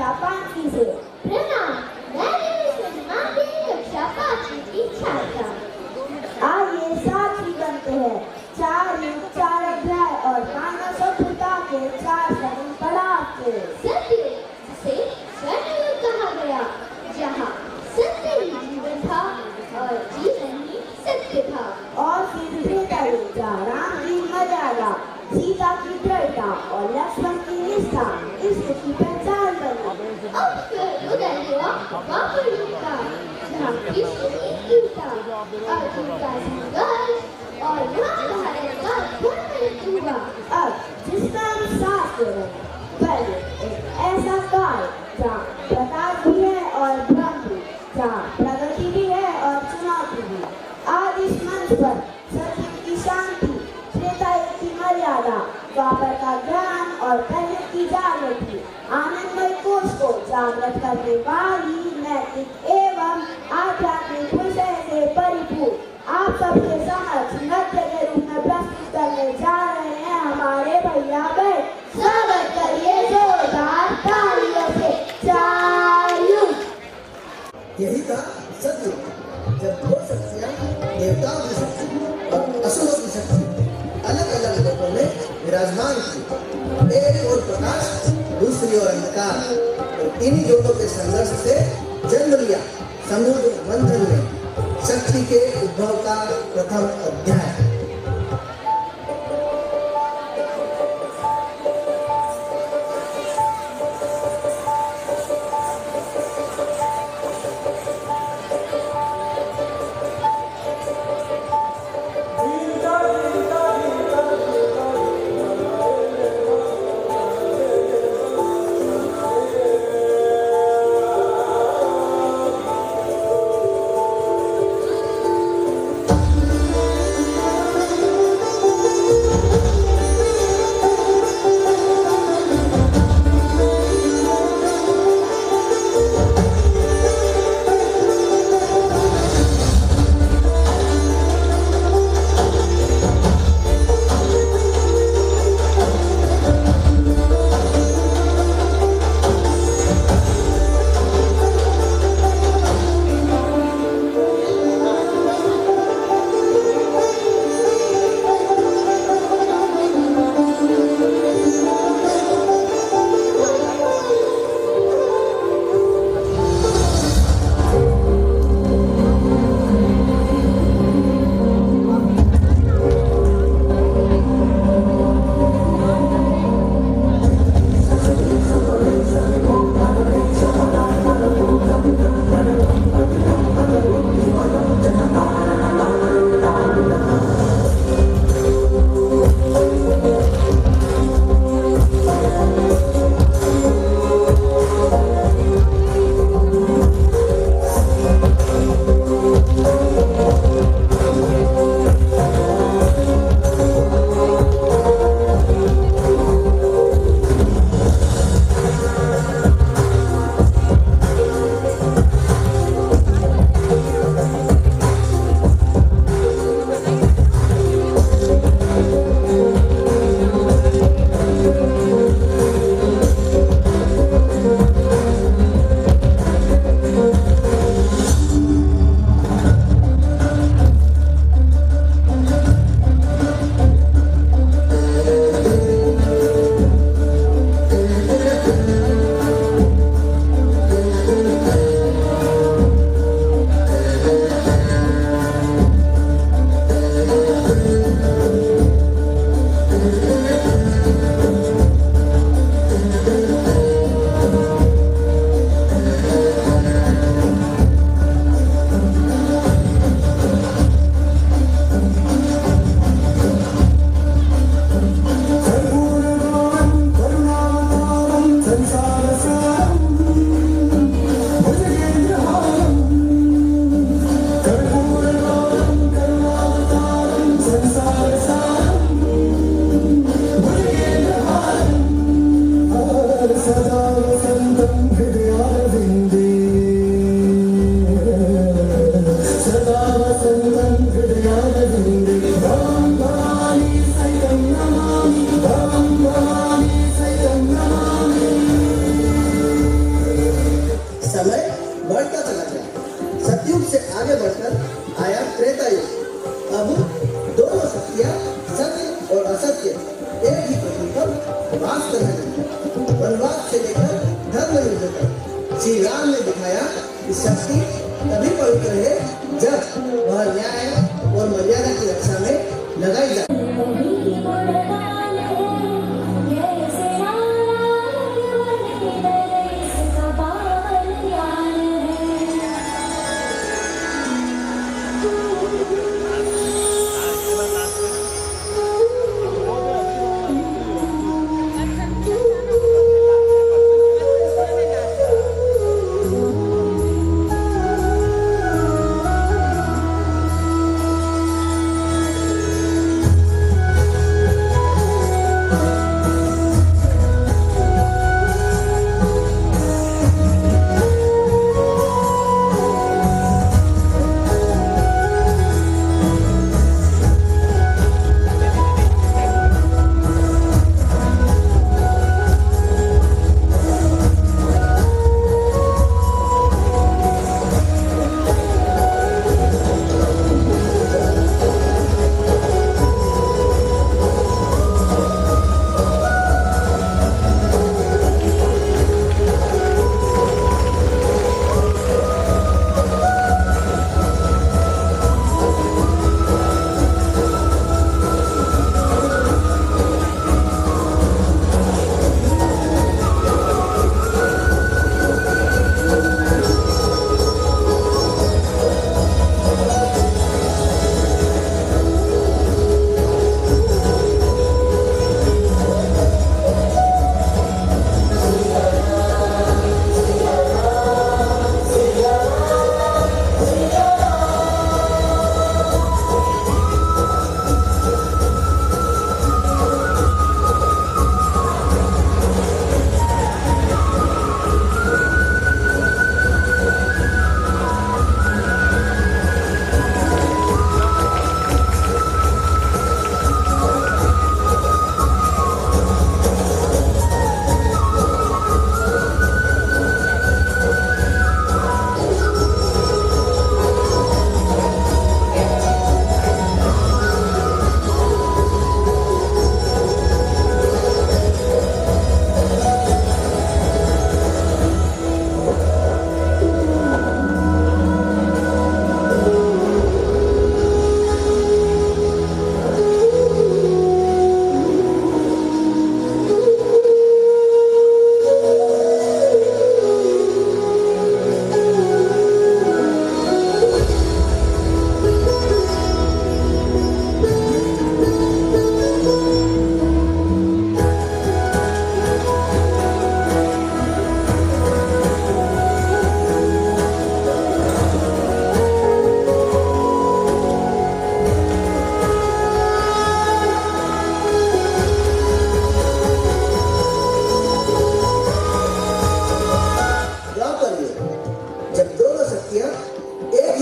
कक्षा 5 से। प्रणाम, मैं कक्षा 5 की छात्रा। आइए साथी बनते हैं 4 युग 4 अध्याय और मानव सभ्यता के 4 सरल पड़ाव के। सत्ययुग, जिसे स्वर्णयुग कहा गया, जहाँ सत्य ही जीवन था और जीवन ही सत्य था। और फिर त्रेता युग, जहाँ राम की मर्यादा, सीता की दृढ़ता और लक्ष्मण की निष्ठा इस युग की पहचान बनी। अब फिर उदय हुआ द्वापर युग का, जहाँ कृष्ण की गीता, अर्जुन का संघर्ष और महाभारत का धर्म युग हुआ। अब जिसका हम साथ दे रहे हैं, पहले एक ऐसा काल जहाँ प्रताप भी है और भ्रम भी, जहाँ प्रगति भी है और चुनौती भी। आज इस मंच पर सत्य की शांति, त्रेता युग की मर्यादा, द्वापर का ज्ञान और कलयुग की जागृति, आनंदमय कोश को जागृत करने वाली नैतिक एवं आध्यात्मिक विषय से परिपूर्ण आप सबके समक्ष नृत्य के रूप में प्रस्तुत करने जा रहे हैं हमारे भैया बहन। स्वागत करिए जोरदार तालियों से। 4 युग। यही था सतयुग, जब 2 शक्तियां, देवताओं की शक्ति और असुरों की शक्ति अलग अलग लोगों में विराजमान थी। एक ओर प्रकाश, दूसरी ओर अंधकार, और इन्हीं दोनों के संघर्ष से जन्म लिया समुद्र मंथन में शक्ति के उद्भव का प्रथम अध्याय। आगे बढ़कर आया त्रेता युग। अब दोनों शक्तियां सत्य और असत्य एक ही पृथ्वी पर वास करने लगी। वनवास से लेकर धर्म युद्ध तक श्री राम ने दिखाया कि शक्ति तभी पवित्र है जब वह न्याय और मर्यादा की रक्षा में लगाई जाए।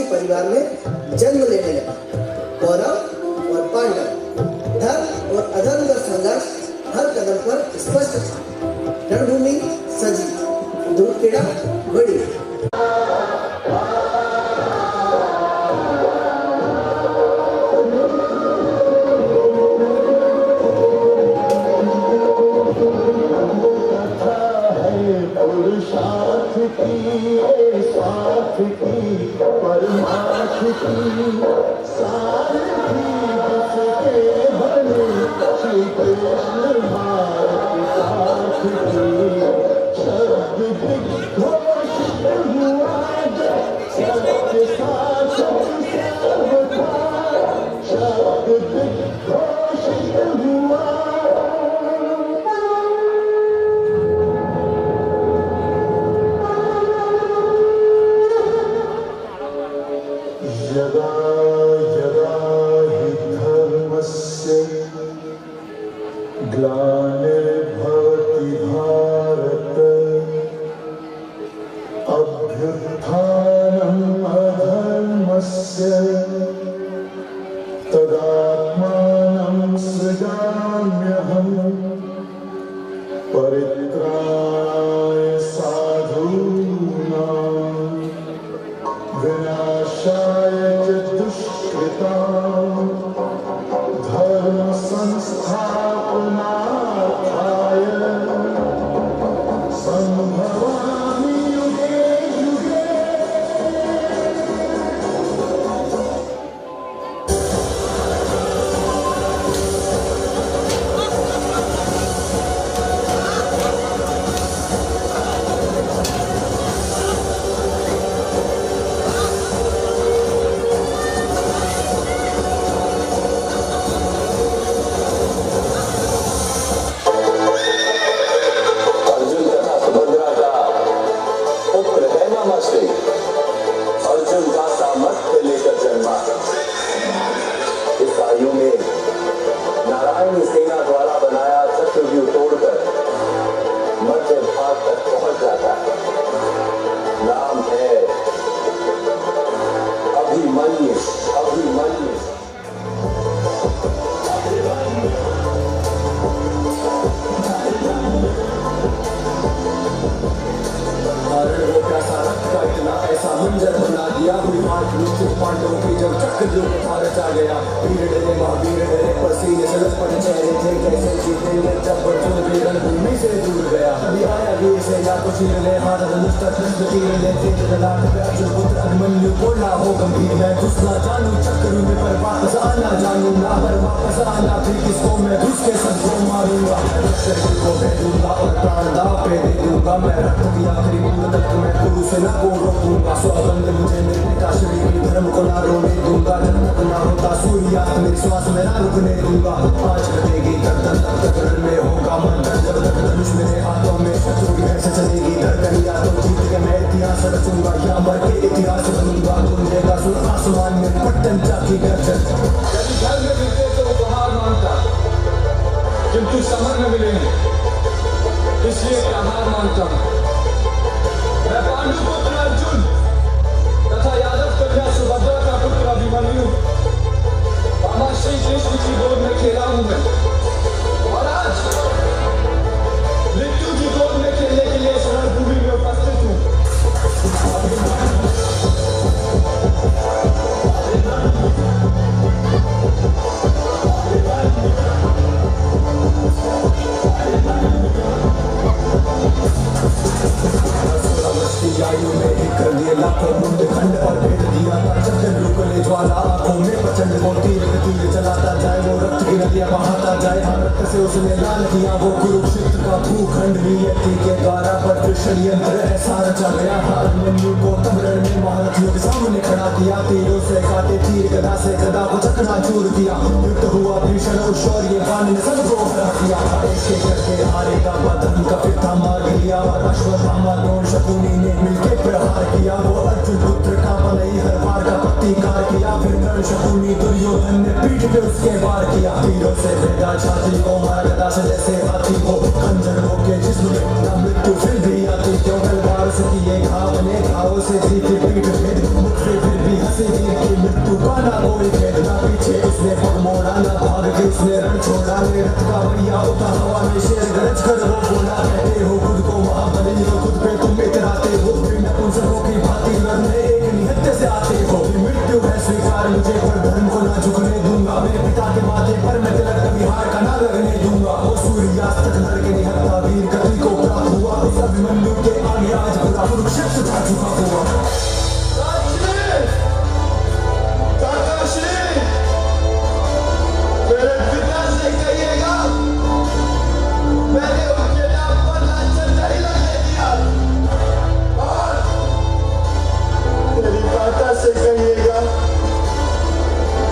परिवार में जन्म लेने लगा। कौरव और पांडव, धर्म और अधर्म का संघर्ष हर कदम पर स्पष्ट था। रणभूमि सजी, धूपखेड़ा बड़ी। आ गया। वीर डरे महावीर डरे पसीने से लथपथ चेहरे थे कैसे जीतेंगे जब बच्चों की रणभूमि से दूर गया। अभी आया वीर से या कुछ ले हाथ धनुष तक तीर ले तेज ललाट पे अर्जुन पुत्र अभिमन्यु को ना हो गंभीर। मैं घुस ना जानू चक्कर में पर वापस आना जानू ना पर वापस आना फिर किसको मैं घुस के सबको मारूंगा। शरीर को दे दूंगा और प्राण दाव पे दे दूंगा। मैं रक्त की आखिरी बूंद तक मैं पुरुष से न को रोकूंगा। सौगंध मुझे मेरे पिता श्री धर्म को ना रोने दूंगा। जब तक ना होता सूर्यास्त मेरी श्वास में ना रुकने दूंगा। आज कटेगी गर्दन तब तक रण में होगा मन। जब तक धनुष मेरे हाथों में शत्रु की ऐसे चलेगी धड़कन या तो जीत के मैं इतिहास रचूंगा या मर के इतिहास बनूंगा। गूंजेगा सुन आसमान में पट्टन चाकी गर्जन। यदि घर में मिलते तो उपहार मांगता किंतु समर में मिलेंगे इसलिए हार मानता हूं। मैं पांडु पुत्र अर्जुन तथा यादव कन्या सुभद्रा का पुत्र अभिमन्यु मामा श्री कृष्ण की गोद में खेला हूं मैं और आज मृत्यु की गोद में खेलने के लिए शरण भूमि में उपस्थित हूं। आयु में एक कर दिए लाखों मुंड खंड और भेद दिया था चक्कर रुकले ज्वाला आंखों में प्रचंड वो तीर चलाता जाए वो रक्त की नदियां बहाता जाए। हर रक्त से उसने लाल किया वो कुरुक्षेत्र का भूखंड नियति के द्वारा पर षड्यंत्र ऐसा रचा गया। अभिमन्यु को तब रण में महारथियों के सामने खड़ा किया। तीरों से काटे तीर गदा से गदा को चकनाचूर किया। युद्ध हुआ भीषण और शौर्य बाण ने सबको हरा दिया। एक एक करके हारे का बदन का पिता मार दिया और अश्वत्थामा द्रोण शकुनी ने मिलके प्रहार किया। वो अर्जुन पुत्र का बलई हर बार का प्रतिकार किया। फिर कर्ण शकुनी दुर्योधन ने पीठ पे उसके वार किया। तीरों से भेदा छाती को मारा गदा से जैसे हाथी को खंजर हो के जिस्म में न मृत्यु फिर भी आती क्यों तलवार से किए घाव ने घावों से जीती पीठ भेद मुझ पे फिर भी हंसी वीर की मृत्यु का ना कोई भेद। ना पीछे उसने पग मोड़ा ना भाग के उसने रण छोड़ा। ने रथ का भैया होता हवा में शेर गरज कर वो बोला कहते हो खुद को महाबली हो खुद पे तुम इतराते हो फिर नपुंसकों की भांति लड़ने एक निहत्थे से आते हो। मृत्यु है स्वीकार मुझे पर धर्म को ना झुकने दूंगा। मेरे पिता के माथे पर मैं तिलक कभी हार का ना लगने दूंगा। वो सूर्यास्त तक लड़के निहत्था वीर गति को प्राप्त हुआ। इस अभिमन्यु के आगे आज पूरा कुरुक्षेत्र जा चुका हुआ। मेरे पिता से कहिएगा मैंने उनके नाम पर लांछन नहीं लगने दिया और मेरी माता से कहिएगा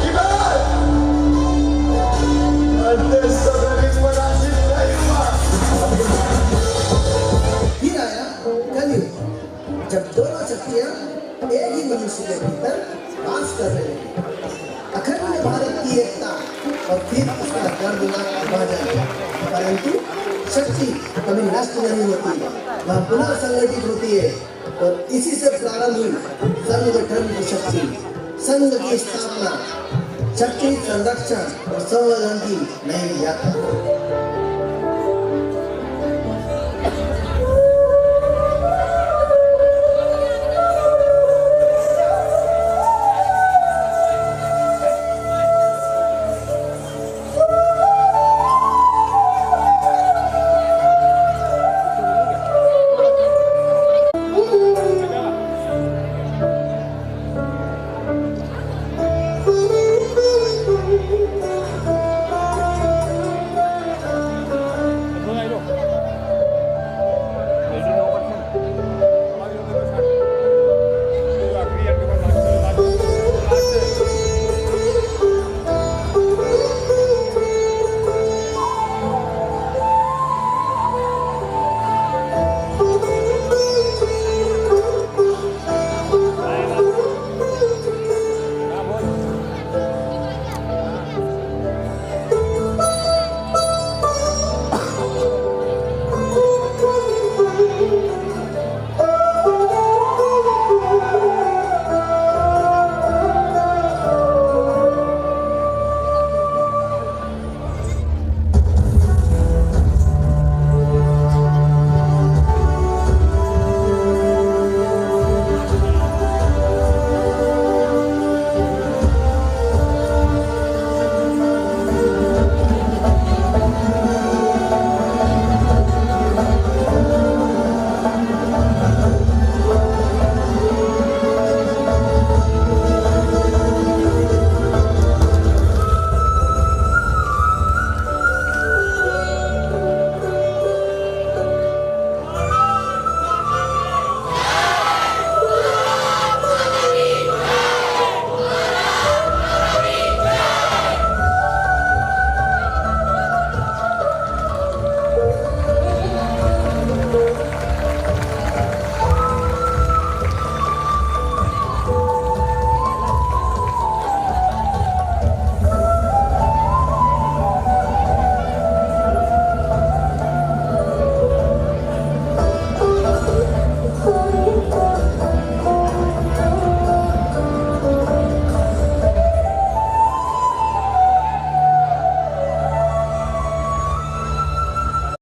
कि मैं अंतिम समय में पराजित नहीं हुआ। फिर आया कलयुग जब दोनों शक्तियां एक ही मनुष्य के भीतर वास कर रही हैं। अखंड भारत की एकता और फिर उसका दर्दनाक विभाजन। परंतु शक्ति कभी नष्ट नहीं होती वह पुनः संगठित होती है। और इसी से प्रारंभ हुई संगठन की शक्ति संघ की स्थापना शक्ति संरक्षण और संवर्धन की नई यात्रा।